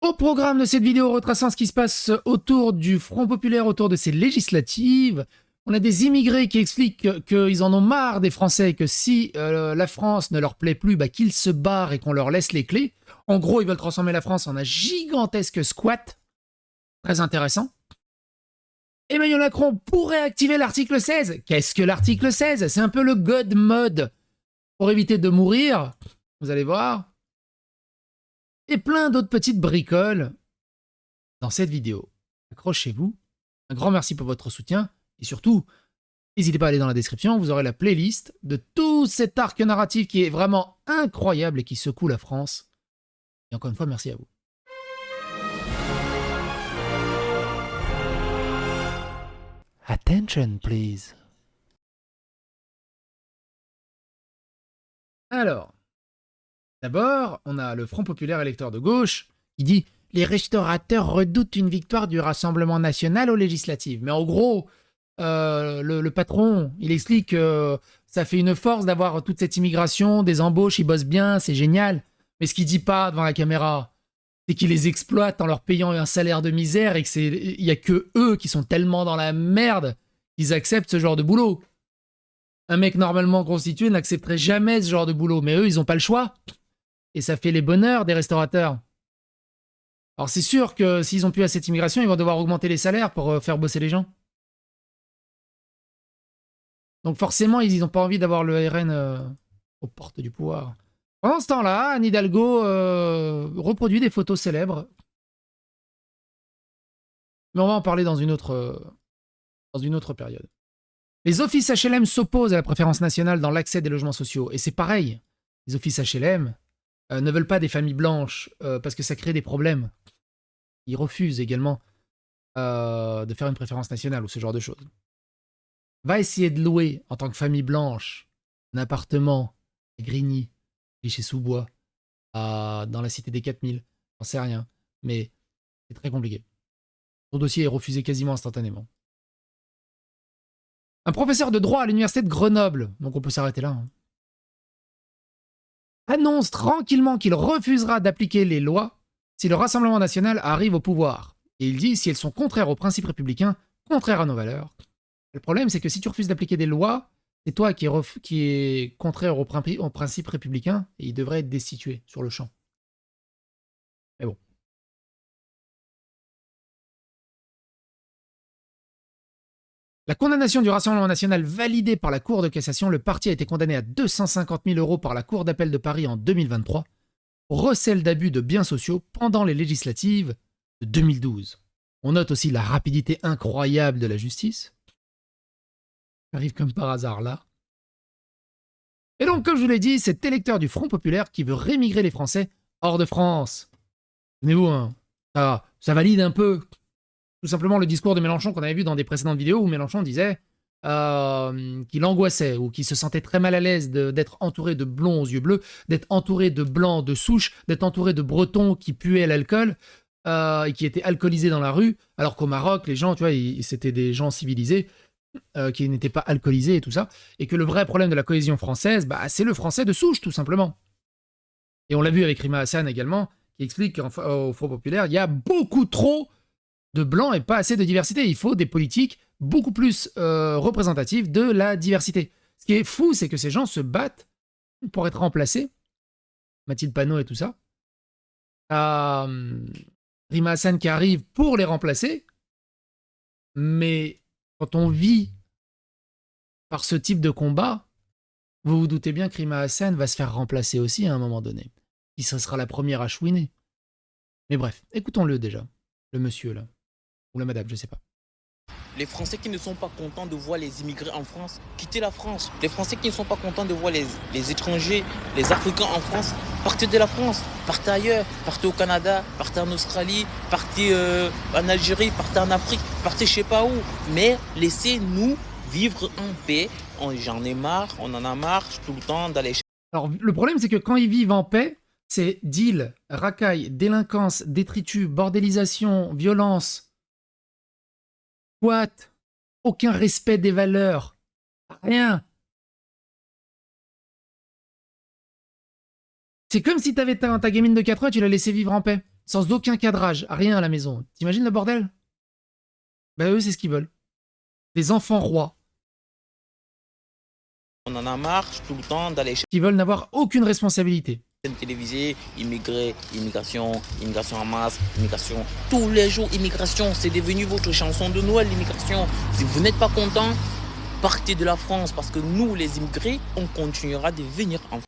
Au programme de cette vidéo retraçant ce qui se passe autour du Front Populaire, autour de ces législatives, on a des immigrés qui expliquent qu'ils en ont marre des Français et que si la France ne leur plaît plus, bah, qu'ils se barrent et qu'on leur laisse les clés. En gros, ils veulent transformer la France en un gigantesque squat. Très intéressant. Emmanuel Macron pourrait activer l'article 16. Qu'est-ce que l'article 16? C'est un peu le God mode pour éviter de mourir. Vous allez voir. Et plein d'autres petites bricoles dans cette vidéo. Accrochez-vous. Un grand merci pour votre soutien. Et surtout, n'hésitez pas à aller dans la description. Vous aurez la playlist de tout cet arc narratif qui est vraiment incroyable et qui secoue la France. Et encore une fois, merci à vous. Attention, please. Alors, d'abord, on a le Front Populaire électeur de gauche qui dit « Les restaurateurs redoutent une victoire du Rassemblement national aux législatives ». Mais en gros, le patron, il explique que ça fait une force d'avoir toute cette immigration, des embauches, ils bossent bien, c'est génial. Mais ce qu'il dit pas devant la caméra, c'est qu'ils les exploitent en leur payant un salaire de misère et qu'il n'y a que eux qui sont tellement dans la merde qu'ils acceptent ce genre de boulot. Un mec normalement constitué n'accepterait jamais ce genre de boulot, mais eux, ils n'ont pas le choix. Et ça fait les bonheurs des restaurateurs. Alors c'est sûr que s'ils n'ont plus assez d'immigration, ils vont devoir augmenter les salaires pour faire bosser les gens. Donc forcément, ils n'ont pas envie d'avoir le RN aux portes du pouvoir. Pendant ce temps-là, Anne Hidalgo reproduit des photos célèbres. Mais on va en parler dans une autre période. Les offices HLM s'opposent à la préférence nationale dans l'accès des logements sociaux. Et c'est pareil. Les offices HLM ne veulent pas des familles blanches parce que ça crée des problèmes. Ils refusent également de faire une préférence nationale ou ce genre de choses. Va essayer de louer en tant que famille blanche un appartement à Grigny, chez Sous-Bois, dans la cité des 4000. J'en sais rien. Mais c'est très compliqué. Son dossier est refusé quasiment instantanément. Un professeur de droit à l'université de Grenoble, donc on peut s'arrêter là, annonce tranquillement qu'il refusera d'appliquer les lois si le Rassemblement national arrive au pouvoir. Et il dit si elles sont contraires aux principes républicains, contraires à nos valeurs. Le problème, c'est que si tu refuses d'appliquer des lois, c'est toi qui est contraire aux principes républicains et il devrait être destitué sur le champ. Mais bon. La condamnation du Rassemblement national validée par la Cour de cassation, le parti a été condamné à 250 000 € par la Cour d'appel de Paris en 2023 pour recel d'abus de biens sociaux pendant les législatives de 2012. On note aussi la rapidité incroyable de la justice. Ça arrive comme par hasard là. Et donc, comme je vous l'ai dit, cet électeur du Front Populaire qui veut rémigrer les Français hors de France. Tenez-vous, hein, ça valide un peu tout simplement le discours de Mélenchon qu'on avait vu dans des précédentes vidéos où Mélenchon disait qu'il angoissait ou qu'il se sentait très mal à l'aise d'être entouré de blonds aux yeux bleus, d'être entouré de blancs de souche, d'être entouré de bretons qui puaient l'alcool et qui étaient alcoolisés dans la rue, alors qu'au Maroc, les gens, tu vois, c'était des gens civilisés qui n'étaient pas alcoolisés et tout ça, et que le vrai problème de la cohésion française, bah, c'est le français de souche, tout simplement. Et on l'a vu avec Rima Hassan également, qui explique qu'au Front Populaire, il y a beaucoup trop de blancs et pas assez de diversité. Il faut des politiques beaucoup plus représentatives de la diversité. Ce qui est fou, c'est que ces gens se battent pour être remplacés. Mathilde Panot et tout ça. Rima Hassan qui arrive pour les remplacer. Mais quand on vit par ce type de combat, vous vous doutez bien que Rima Hassan va se faire remplacer aussi à un moment donné. Et ce sera la première à chouiner. Mais bref, écoutons-le déjà. Le monsieur là. Ou la madame, je sais pas. Les Français qui ne sont pas contents de voir les immigrés en France quitter la France. Les Français qui ne sont pas contents de voir les étrangers, les Africains en France, partez de la France, partez ailleurs, partez au Canada, partez en Australie, partez en Algérie, partez en Afrique, partez je sais pas où. Mais laissez-nous vivre en paix. J'en ai marre, on en a marre tout le temps d'aller... Alors le problème c'est que quand ils vivent en paix, c'est deal, racaille, délinquance, détritus, bordélisation, violence... What? Aucun respect des valeurs. Rien. C'est comme si t'avais ta gamine de 4 ans et tu la laissais vivre en paix. sans aucun cadrage, rien à la maison. T'imagines le bordel? Bah eux, c'est ce qu'ils veulent. Des enfants rois. On en a marre tout le temps d'aller chez Qui veulent n'avoir aucune responsabilité. les chaînes télévisées, immigrés, immigration, immigration en masse, immigration. Tous les jours, immigration, c'est devenu votre chanson de Noël, l'immigration. Si vous n'êtes pas content, partez de la France parce que nous, les immigrés, on continuera de venir en France.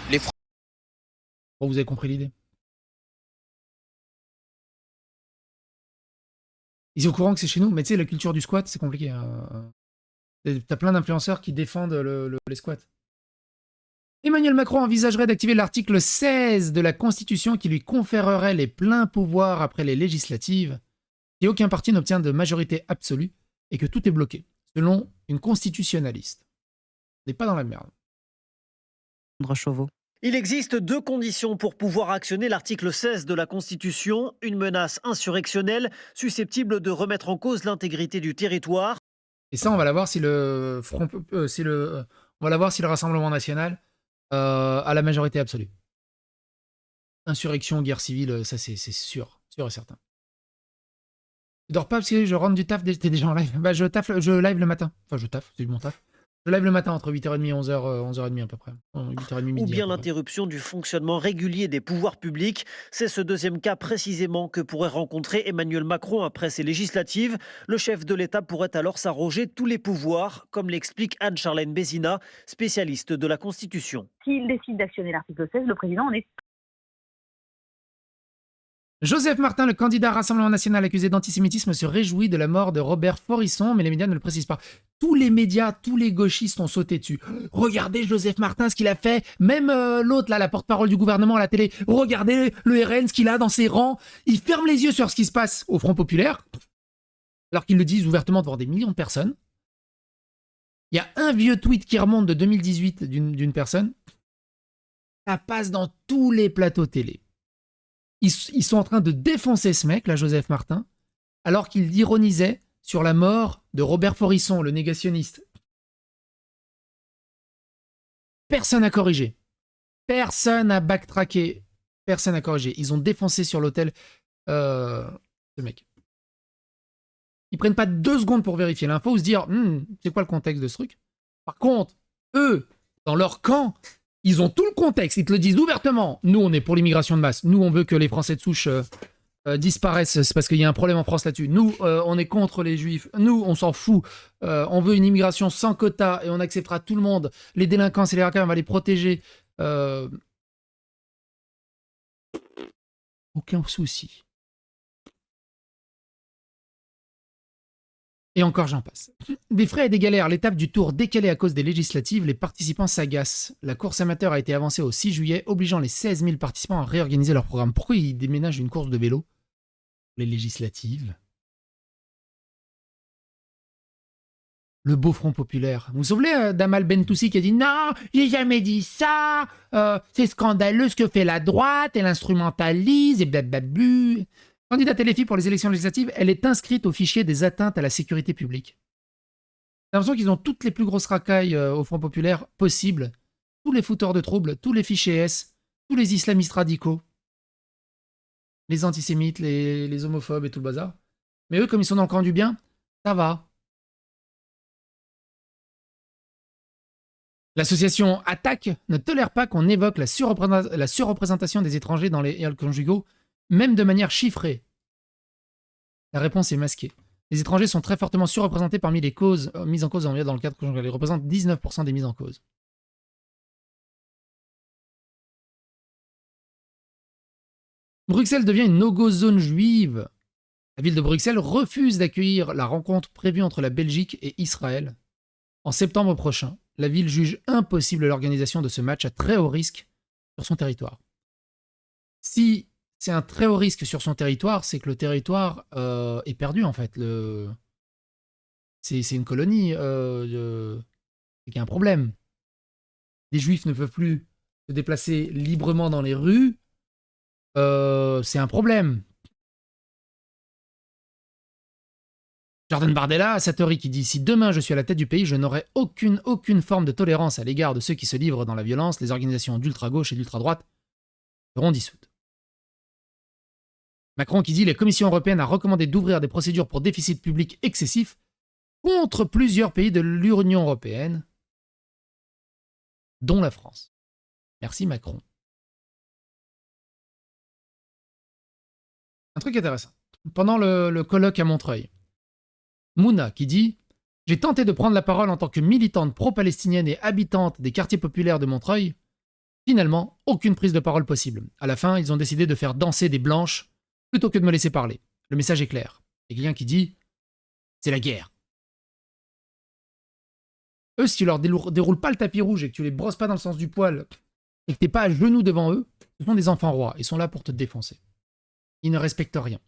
Les Français. Bon, vous avez compris l'idée. Ils sont au courant que c'est chez nous, mais tu sais, la culture du squat, c'est compliqué. T'as plein d'influenceurs qui défendent les squats. Emmanuel Macron envisagerait d'activer l'article 16 de la Constitution qui lui conférerait les pleins pouvoirs après les législatives, si aucun parti n'obtient de majorité absolue et que tout est bloqué, selon une constitutionnaliste. On n'est pas dans la merde. Chauveau. Il existe 2 conditions pour pouvoir actionner l'article 16 de la Constitution, une menace insurrectionnelle susceptible de remettre en cause l'intégrité du territoire. Et ça, on va la voir si le on va la voir si le Rassemblement national a la majorité absolue. Insurrection, guerre civile, ça c'est sûr et certain. Je dors pas parce que je rentre du taf, t'es déjà en live. Bah je live le matin. Enfin je taffe, c'est mon taf. Je live le matin entre 8h30 et 11h30 à peu près. 8h30 midi. Ou bien l'interruption du fonctionnement régulier des pouvoirs publics. C'est ce deuxième cas précisément que pourrait rencontrer Emmanuel Macron après ces législatives. Le chef de l'État pourrait alors s'arroger tous les pouvoirs, comme l'explique Anne-Charlène Bézina, spécialiste de la Constitution. S'il décide d'actionner l'article 16, le président en est... Joseph Martin, le candidat Rassemblement National accusé d'antisémitisme, se réjouit de la mort de Robert Forisson, mais les médias ne le précisent pas. Tous les médias, tous les gauchistes ont sauté dessus. Regardez Joseph Martin, ce qu'il a fait. Même l'autre, là, la porte-parole du gouvernement à la télé. Regardez le RN, ce qu'il a dans ses rangs. Il ferme les yeux sur ce qui se passe au Front Populaire, alors qu'ils le disent ouvertement devant des millions de personnes. Il y a un vieux tweet qui remonte de 2018 d'une personne. Ça passe dans tous les plateaux télé. Ils sont en train de défoncer ce mec, là, Joseph Martin, alors qu'il ironisait sur la mort de Robert Forisson, le négationniste. Personne n'a corrigé. Personne n'a backtracké. Personne n'a corrigé. Ils ont défoncé sur l'autel ce mec. Ils prennent pas 2 secondes pour vérifier l'info ou se dire c'est quoi le contexte de ce truc. Par contre, eux, dans leur camp, ils ont tout le contexte, ils te le disent ouvertement. Nous, on est pour l'immigration de masse. Nous, on veut que les Français de souche disparaissent. C'est parce qu'il y a un problème en France là-dessus. Nous, on est contre les Juifs. Nous, on s'en fout. On veut une immigration sans quota et on acceptera tout le monde. Les délinquants et les racailles, on va les protéger. Aucun souci. Et encore, j'en passe. Des frais et des galères, l'étape du tour décalée à cause des législatives, les participants s'agacent. La course amateur a été avancée au 6 juillet, obligeant les 16 000 participants à réorganiser leur programme. Pourquoi ils déménagent une course de vélo? Les législatives. Le beau Front Populaire. Vous vous souvenez d'Amal Bentoussi qui a dit « Non, j'ai jamais dit ça, c'est scandaleux ce que fait la droite, elle instrumentalise et blablabla. » Candidate LFI pour les élections législatives, elle est inscrite au fichier des atteintes à la sécurité publique. J'ai l'impression qu'ils ont toutes les plus grosses racailles au Front Populaire possibles. Tous les fouteurs de troubles, tous les fichiers S, tous les islamistes radicaux, les antisémites, les homophobes et tout le bazar. Mais eux, comme ils sont dans le camp du bien, ça va. L'association Attaque ne tolère pas qu'on évoque la surreprésentation des étrangers dans les rôles conjugaux, même de manière chiffrée. La réponse est masquée. Les étrangers sont très fortement surreprésentés parmi les causes mises en cause dans le cadre conjugal. Ils représentent 19% des mises en cause. Bruxelles devient une no-go zone juive. La ville de Bruxelles refuse d'accueillir la rencontre prévue entre la Belgique et Israël. En septembre prochain, la ville juge impossible l'organisation de ce match à très haut risque sur son territoire. Si c'est un très haut risque sur son territoire, c'est que le territoire est perdu en fait. C'est une colonie. C'est qu'il y a un problème. Les Juifs ne peuvent plus se déplacer librement dans les rues. C'est un problème. Jordan Bardella, Satori qui dit « Si demain je suis à la tête du pays, je n'aurai aucune forme de tolérance à l'égard de ceux qui se livrent dans la violence. Les organisations d'ultra-gauche et d'ultra-droite seront dissoutes. » Macron qui dit « La Commission européenne a recommandé d'ouvrir des procédures pour déficit public excessif contre plusieurs pays de l'Union européenne, dont la France. » Merci Macron. Un truc intéressant. Pendant le colloque à Montreuil, Mouna qui dit « J'ai tenté de prendre la parole en tant que militante pro-palestinienne et habitante des quartiers populaires de Montreuil. Finalement, aucune prise de parole possible. À la fin, ils ont décidé de faire danser des blanches plutôt que de me laisser parler. Le message est clair. Il y a quelqu'un qui dit « C'est la guerre. » Eux, si tu leur déroules pas le tapis rouge et que tu les brosses pas dans le sens du poil et que t'es pas à genoux devant eux, ce sont des enfants rois. Ils sont là pour te défoncer. Ils ne respectent rien.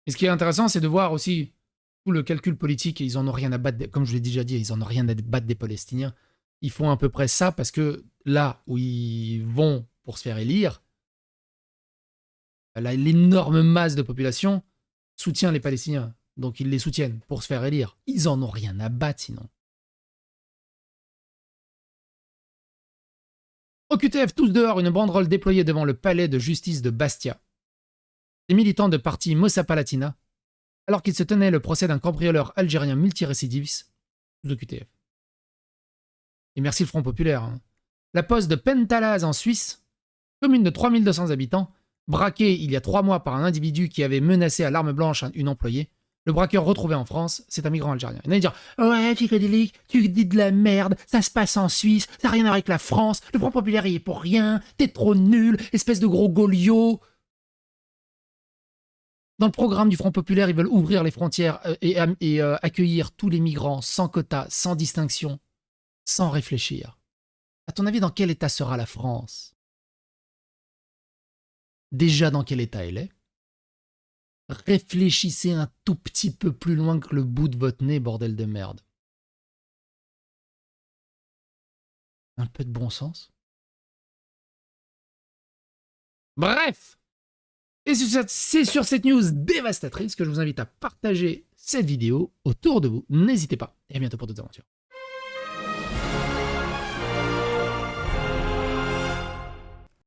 Et ce qui est intéressant, c'est de voir aussi tout le calcul politique, et ils en ont rien à battre, comme je l'ai déjà dit, ils en ont rien à battre des Palestiniens. Ils font à peu près ça parce que là où ils vont pour se faire élire, l'énorme masse de population soutient les Palestiniens. Donc ils les soutiennent pour se faire élire. Ils en ont rien à battre sinon. Au QTF, tous dehors, une banderole déployée devant le palais de justice de Bastia. Les militants de parti Mossa Palatina, alors qu'il se tenait le procès d'un cambrioleur algérien multirécidiviste, tous au QTF. Et merci le Front Populaire. Hein. La poste de Pentalaz en Suisse, commune de 3200 habitants, braquée il y a 3 mois par un individu qui avait menacé à l'arme blanche une employée. Le braqueur retrouvé en France, c'est un migrant algérien. Il allait dire « Ouais, psychédélique, tu dis de la merde, ça se passe en Suisse, ça n'a rien à voir avec la France, le Front Populaire y est pour rien, t'es trop nul, espèce de gros goliot !» Dans le programme du Front Populaire, ils veulent ouvrir les frontières et accueillir tous les migrants sans quota, sans distinction, sans réfléchir. À ton avis, dans quel état sera la France? Déjà, dans quel état elle est? Réfléchissez un tout petit peu plus loin que le bout de votre nez, bordel de merde. Un peu de bon sens. Bref! Et c'est sur cette news dévastatrice que je vous invite à partager cette vidéo autour de vous. N'hésitez pas. Et à bientôt pour d'autres aventures.